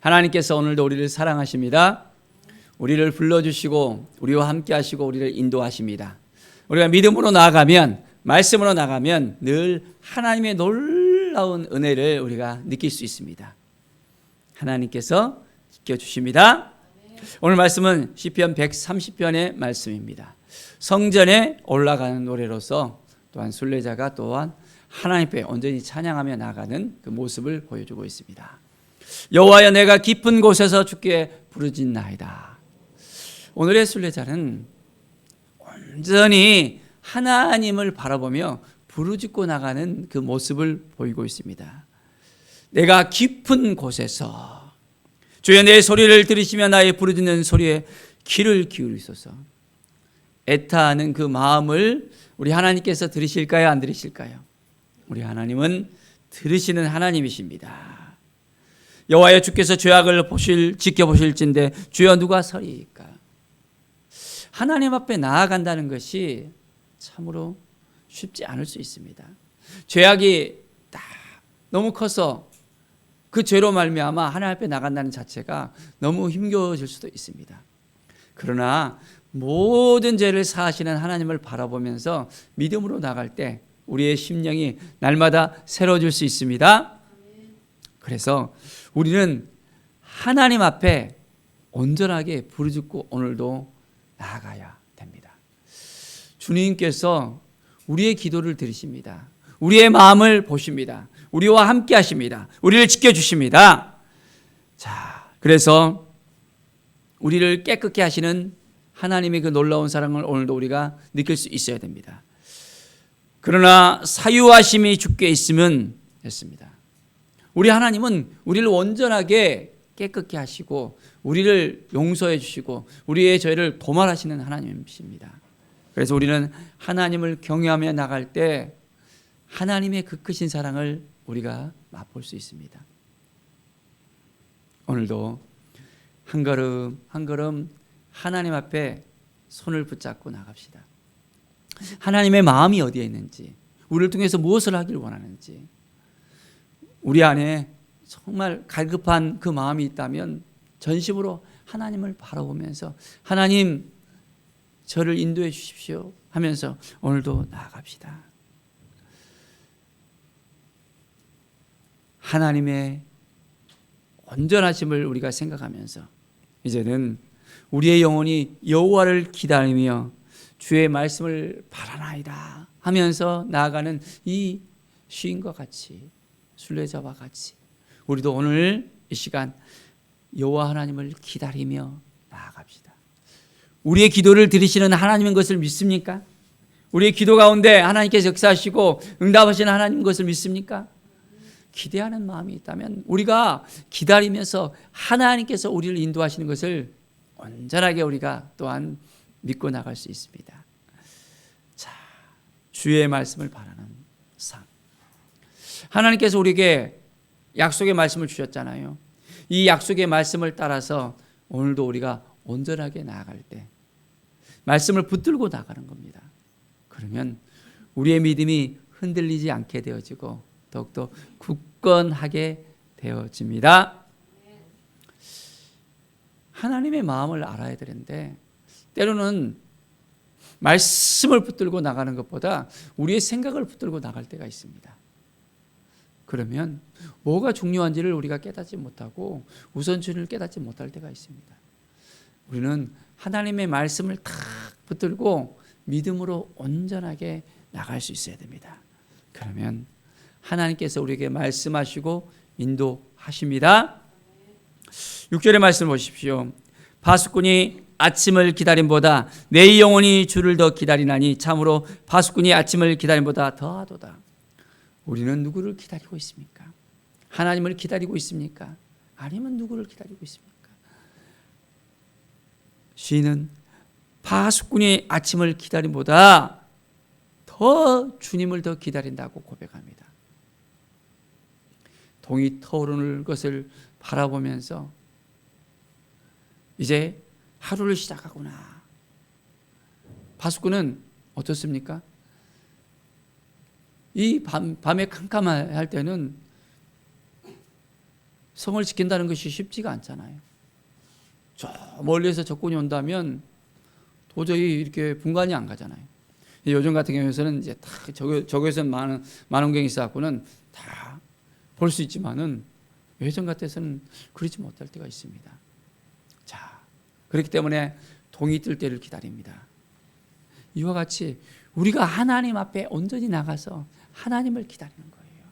하나님께서 오늘도 우리를 사랑하십니다. 우리를 불러주시고 우리와 함께 하시고 우리를 인도하십니다. 우리가 믿음으로 나아가면, 말씀으로 나아가면 늘 하나님의 놀라운 은혜를 우리가 느낄 수 있습니다. 하나님께서 지켜주십니다. 오늘 말씀은 시편 130편의 말씀입니다. 성전에 올라가는 노래로서 또한 순례자가 또한 하나님 앞에 온전히 찬양하며 나가는 그 모습을 보여주고 있습니다. 여호와여, 내가 깊은 곳에서 주께 부르짖나이다. 오늘의 순례자는 온전히 하나님을 바라보며 부르짖고 나가는 그 모습을 보이고 있습니다. 내가 깊은 곳에서, 주여 내 소리를 들으시며 나의 부르짖는 소리에 귀를 기울이소서. 애타하는 그 마음을 우리 하나님께서 들으실까요, 안 들으실까요? 우리 하나님은 들으시는 하나님이십니다. 여호와여, 주께서 죄악을 지켜보실진데 주여 누가 서리이까? 하나님 앞에 나아간다는 것이 참으로 쉽지 않을 수 있습니다. 죄악이 딱 너무 커서 그 죄로 말미암아 하나님 앞에 나간다는 자체가 너무 힘겨워질 수도 있습니다. 그러나 모든 죄를 사하시는 하나님을 바라보면서 믿음으로 나갈 때 우리의 심령이 날마다 새로워질 수 있습니다. 그래서 우리는 하나님 앞에 온전하게 부르짖고 오늘도 나아가야 됩니다. 주님께서 우리의 기도를 들으십니다. 우리의 마음을 보십니다. 우리와 함께 하십니다. 우리를 지켜주십니다. 자, 그래서 우리를 깨끗게 하시는 하나님의 그 놀라운 사랑을 오늘도 우리가 느낄 수 있어야 됩니다. 그러나 사유하심이 주께 있으면 됐습니다. 우리 하나님은 우리를 온전하게 깨끗게 하시고 우리를 용서해 주시고 우리의 죄를 도말하시는 하나님이십니다. 그래서 우리는 하나님을 경외하며 나갈 때 하나님의 그 크신 사랑을 우리가 맛볼 수 있습니다. 오늘도 한 걸음 한 걸음 하나님 앞에 손을 붙잡고 나갑시다. 하나님의 마음이 어디에 있는지, 우리를 통해서 무엇을 하길 원하는지, 우리 안에 정말 갈급한 그 마음이 있다면 전심으로 하나님을 바라보면서 하나님 저를 인도해 주십시오 하면서 오늘도 나아갑시다. 하나님의 온전하심을 우리가 생각하면서 이제는 우리의 영혼이 여호와를 기다리며 주의 말씀을 바라나이다 하면서 나아가는 이 시인과 같이, 순례자와 같이 우리도 오늘 이 시간 여호와 하나님을 기다리며 나아갑시다. 우리의 기도를 들으시는 하나님인 것을 믿습니까? 우리의 기도 가운데 하나님께서 역사하시고 응답하시는 하나님인 것을 믿습니까? 기대하는 마음이 있다면 우리가 기다리면서 하나님께서 우리를 인도하시는 것을 온전하게 우리가 또한 믿고 나갈 수 있습니다. 자, 주의 말씀을 바라는 삶. 하나님께서 우리에게 약속의 말씀을 주셨잖아요. 이 약속의 말씀을 따라서 오늘도 우리가 온전하게 나아갈 때 말씀을 붙들고 나가는 겁니다. 그러면 우리의 믿음이 흔들리지 않게 되어지고 더욱더 굳건하게 되어집니다. 하나님의 마음을 알아야 되는데 때로는 말씀을 붙들고 나가는 것보다 우리의 생각을 붙들고 나갈 때가 있습니다. 그러면 뭐가 중요한지를 우리가 깨닫지 못하고 우선순위를 깨닫지 못할 때가 있습니다. 우리는 하나님의 말씀을 탁 붙들고 믿음으로 온전하게 나갈 수 있어야 됩니다. 그러면 하나님께서 우리에게 말씀하시고 인도하십니다. 6절의 말씀을 보십시오. 파수꾼이 아침을 기다림보다 내 영혼이 주를 더 기다리나니 참으로 파수꾼이 아침을 기다림보다 더하도다. 우리는 누구를 기다리고 있습니까? 하나님을 기다리고 있습니까? 아니면 누구를 기다리고 있습니까? 시인은 파수꾼이 아침을 기다림보다 더 주님을 더 기다린다고 고백합니다. 동이 터오르는 것을 바라보면서 이제 하루를 시작하구나. 파수꾼은 어떻습니까? 이 밤에 캄캄할 때는 성을 지킨다는 것이 쉽지가 않잖아요. 저 멀리에서 적군이 온다면 도저히 이렇게 분간이 안 가잖아요. 요즘 같은 경우에는 이제 다 저기에서는 많은 망원경이 있어갖고는 다 볼 수 있지만은 예전 같아서는 그러지 못할 때가 있습니다. 자, 그렇기 때문에 동이 뜰 때를 기다립니다. 이와 같이 우리가 하나님 앞에 온전히 나가서 하나님을 기다리는 거예요.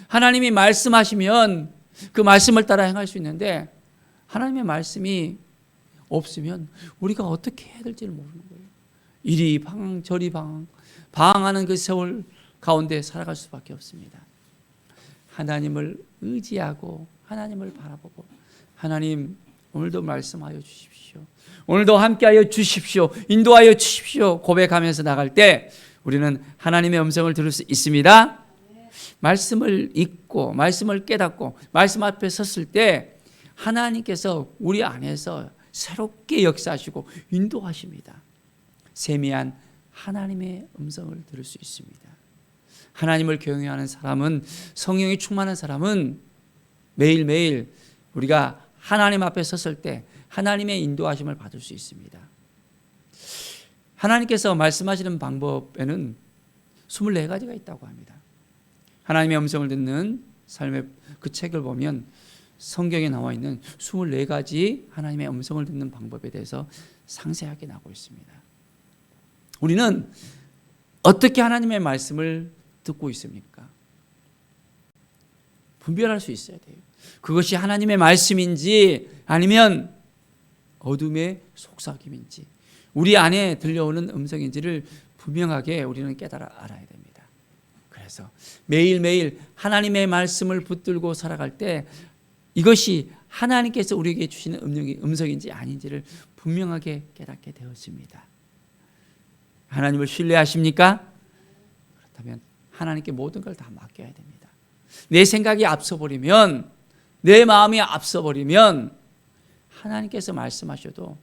하나님이 말씀하시면 그 말씀을 따라 행할 수 있는데 하나님의 말씀이 없으면 우리가 어떻게 해야 될지를 모르는 거예요. 이리 방황 저리 방황하는 그 세월 가운데 살아갈 수밖에 없습니다. 하나님을 의지하고 하나님을 바라보고 하나님 오늘도 말씀하여 주십시오. 오늘도 함께하여 주십시오. 인도하여 주십시오. 고백하면서 나갈 때 우리는 하나님의 음성을 들을 수 있습니다. 말씀을 읽고 말씀을 깨닫고 말씀 앞에 섰을 때 하나님께서 우리 안에서 새롭게 역사하시고 인도하십니다. 세미한 하나님의 음성을 들을 수 있습니다. 하나님을 경외하는 사람은, 성령이 충만한 사람은 매일매일 우리가 하나님 앞에 섰을 때 하나님의 인도하심을 받을 수 있습니다. 하나님께서 말씀하시는 방법에는 24가지가 있다고 합니다. 하나님의 음성을 듣는 삶의 그 책을 보면 성경에 나와 있는 24가지 하나님의 음성을 듣는 방법에 대해서 상세하게 나오고 있습니다. 우리는 어떻게 하나님의 말씀을 듣고 있습니까? 분별할 수 있어야 돼요. 그것이 하나님의 말씀인지 아니면 어둠의 속삭임인지 우리 안에 들려오는 음성인지를 분명하게 우리는 깨달아 알아야 됩니다. 그래서 매일매일 하나님의 말씀을 붙들고 살아갈 때 이것이 하나님께서 우리에게 주시는 음성인지 아닌지를 분명하게 깨닫게 되었습니다. 하나님을 신뢰하십니까? 그렇다면 하나님께 모든 걸 다 맡겨야 됩니다. 내 생각이 앞서버리면, 내 마음이 앞서버리면 하나님께서 말씀하셔도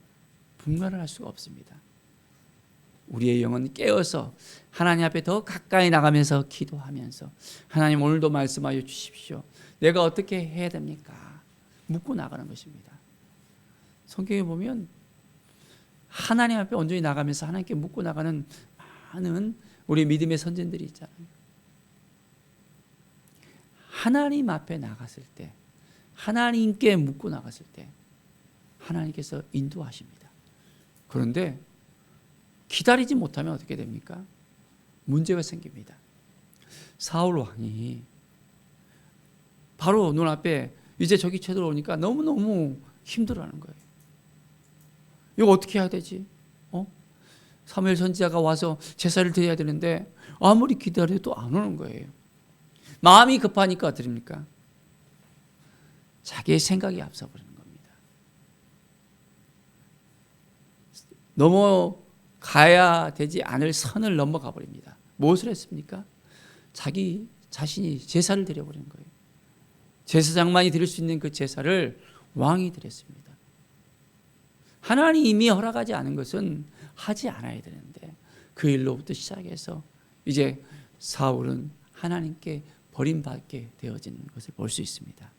분별을 할 수가 없습니다. 우리의 영은 깨어서 하나님 앞에 더 가까이 나가면서 기도하면서 하나님 오늘도 말씀하여 주십시오. 내가 어떻게 해야 됩니까? 묻고 나가는 것입니다. 성경에 보면 하나님 앞에 온전히 나가면서 하나님께 묻고 나가는 많은 우리 믿음의 선진들이 있잖아요. 하나님 앞에 나갔을 때, 하나님께 묻고 나갔을 때 하나님께서 인도하십니다. 그런데 기다리지 못하면 어떻게 됩니까? 문제가 생깁니다. 사울 왕이 바로 눈앞에 이제 적이 쳐들어오니까 너무너무 힘들어하는 거예요. 이거 어떻게 해야 되지? 사무엘 선지자가 와서 제사를 드려야 되는데 아무리 기다려도 안 오는 거예요. 마음이 급하니까 어떻습니까? 자기의 생각이 앞서버리는 겁니다. 넘어가야 되지 않을 선을 넘어가 버립니다. 무엇을 했습니까? 자기 자신이 제사를 드려버리는 거예요. 제사장만이 드릴 수 있는 그 제사를 왕이 드렸습니다. 하나님이 허락하지 않은 것은 하지 않아야 되는데 그 일로부터 시작해서 이제 사울은 하나님께 버림받게 되어진 것을 볼 수 있습니다.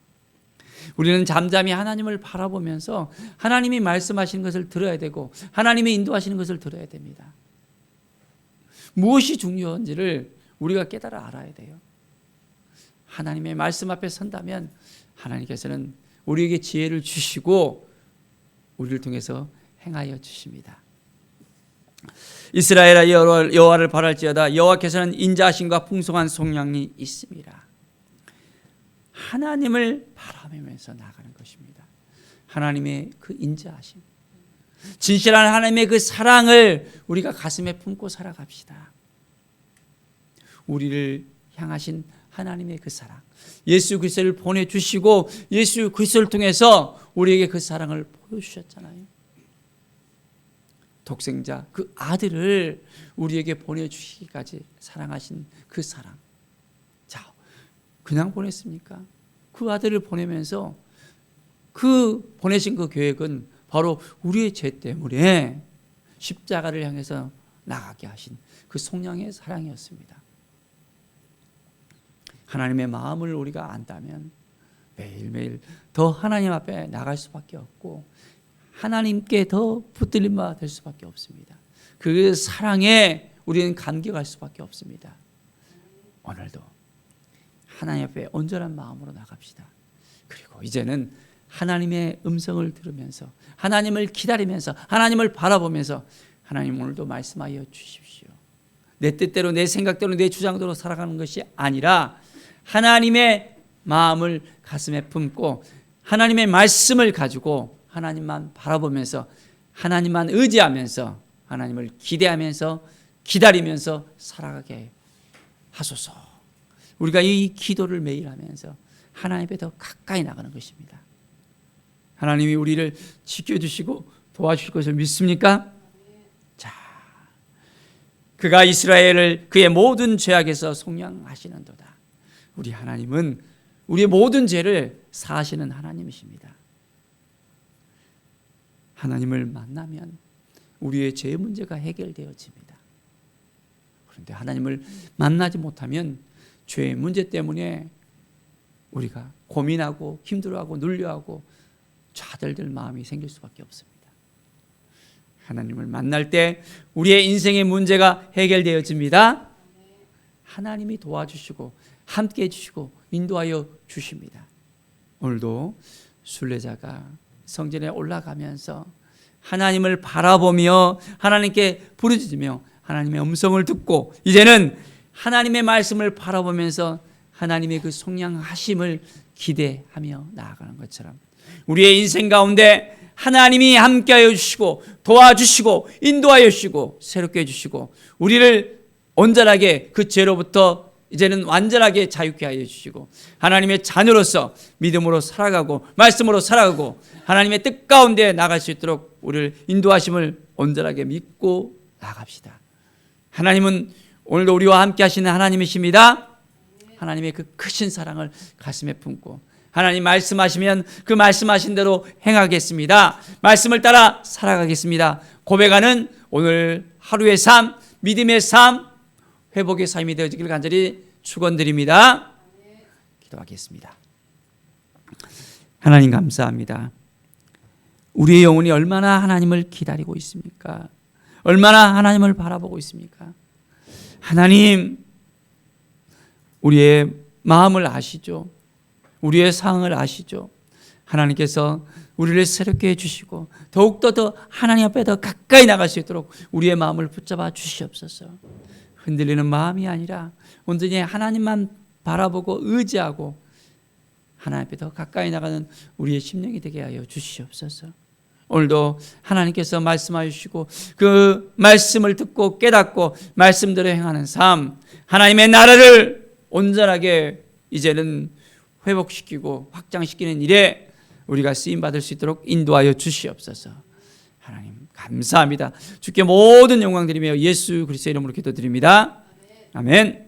우리는 잠잠히 하나님을 바라보면서 하나님이 말씀하시는 것을 들어야 되고 하나님이 인도하시는 것을 들어야 됩니다. 무엇이 중요한지를 우리가 깨달아 알아야 돼요. 하나님의 말씀 앞에 선다면 하나님께서는 우리에게 지혜를 주시고 우리를 통해서 행하여 주십니다. 이스라엘아 여호와를 바랄지어다. 여호와께서는 인자하심과 풍성한 속량이 있습니다. 하나님을 바라보면서 나가는 것입니다. 하나님의 그 인자하심, 진실한 하나님의 그 사랑을 우리가 가슴에 품고 살아갑시다. 우리를 향하신 하나님의 그 사랑, 예수 그리스도를 보내주시고 예수 그리스도를 통해서 우리에게 그 사랑을 보여주셨잖아요. 독생자 그 아들을 우리에게 보내주시기까지 사랑하신 그 사랑. 자, 그냥 보냈습니까? 그 아들을 보내면서 그 보내신 그 계획은 바로 우리의 죄 때문에 십자가를 향해서 나가게 하신 그 속량의 사랑이었습니다. 하나님의 마음을 우리가 안다면 매일매일 더 하나님 앞에 나갈 수밖에 없고 하나님께 더 붙들림 바 될 수밖에 없습니다. 그 사랑에 우리는 감격할 수밖에 없습니다. 오늘도 하나님 앞에 온전한 마음으로 나갑시다. 그리고 이제는 하나님의 음성을 들으면서 하나님을 기다리면서 하나님을 바라보면서 하나님 오늘도 말씀하여 주십시오. 내 뜻대로 내 생각대로 내 주장대로 살아가는 것이 아니라 하나님의 마음을 가슴에 품고 하나님의 말씀을 가지고 하나님만 바라보면서 하나님만 의지하면서 하나님을 기대하면서 기다리면서 살아가게 하소서. 우리가 이 기도를 매일 하면서 하나님 앞에 더 가까이 나가는 것입니다. 하나님이 우리를 지켜주시고 도와주실 것을 믿습니까? 자, 그가 이스라엘을 그의 모든 죄악에서 속량하시는도다. 우리 하나님은 우리의 모든 죄를 사하시는 하나님이십니다. 하나님을 만나면 우리의 죄의 문제가 해결되어집니다. 그런데 하나님을 만나지 못하면 죄의 문제 때문에 우리가 고민하고 힘들어하고 눌려하고 좌절될 마음이 생길 수밖에 없습니다. 하나님을 만날 때 우리의 인생의 문제가 해결되어집니다. 하나님이 도와주시고 함께해 주시고 인도하여 주십니다. 오늘도 순례자가 성전에 올라가면서 하나님을 바라보며 하나님께 부르짖으며 하나님의 음성을 듣고 이제는 하나님의 말씀을 바라보면서 하나님의 그 속량하심을 기대하며 나아가는 것처럼 우리의 인생 가운데 하나님이 함께하여 주시고 도와주시고 인도하여 주시고 새롭게 해주시고 우리를 온전하게 그 죄로부터 이제는 완전하게 자유케 하여 주시고 하나님의 자녀로서 믿음으로 살아가고 말씀으로 살아가고 하나님의 뜻 가운데 나갈 수 있도록 우리를 인도하심을 온전하게 믿고 나갑시다. 하나님은 오늘도 우리와 함께 하시는 하나님이십니다. 하나님의 그 크신 사랑을 가슴에 품고 하나님 말씀하시면 그 말씀하신 대로 행하겠습니다. 말씀을 따라 살아가겠습니다. 고백하는 오늘 하루의 삶, 믿음의 삶, 회복의 삶이 되어지기를 간절히 축원드립니다. 기도하겠습니다. 하나님 감사합니다. 우리의 영혼이 얼마나 하나님을 기다리고 있습니까? 얼마나 하나님을 바라보고 있습니까? 하나님, 우리의 마음을 아시죠? 우리의 상황을 아시죠? 하나님께서 우리를 새롭게 해주시고 더욱더 더 하나님 앞에 더 가까이 나갈 수 있도록 우리의 마음을 붙잡아 주시옵소서. 흔들리는 마음이 아니라 온전히 하나님만 바라보고 의지하고 하나님 앞에 더 가까이 나가는 우리의 심령이 되게 하여 주시옵소서. 오늘도 하나님께서 말씀하여 주시고 그 말씀을 듣고 깨닫고 말씀대로 행하는 삶, 하나님의 나라를 온전하게 이제는 회복시키고 확장시키는 일에 우리가 쓰임받을 수 있도록 인도하여 주시옵소서. 하나님 감사합니다. 주께 모든 영광 드리며 예수 그리스도의 이름으로 기도드립니다. 아멘.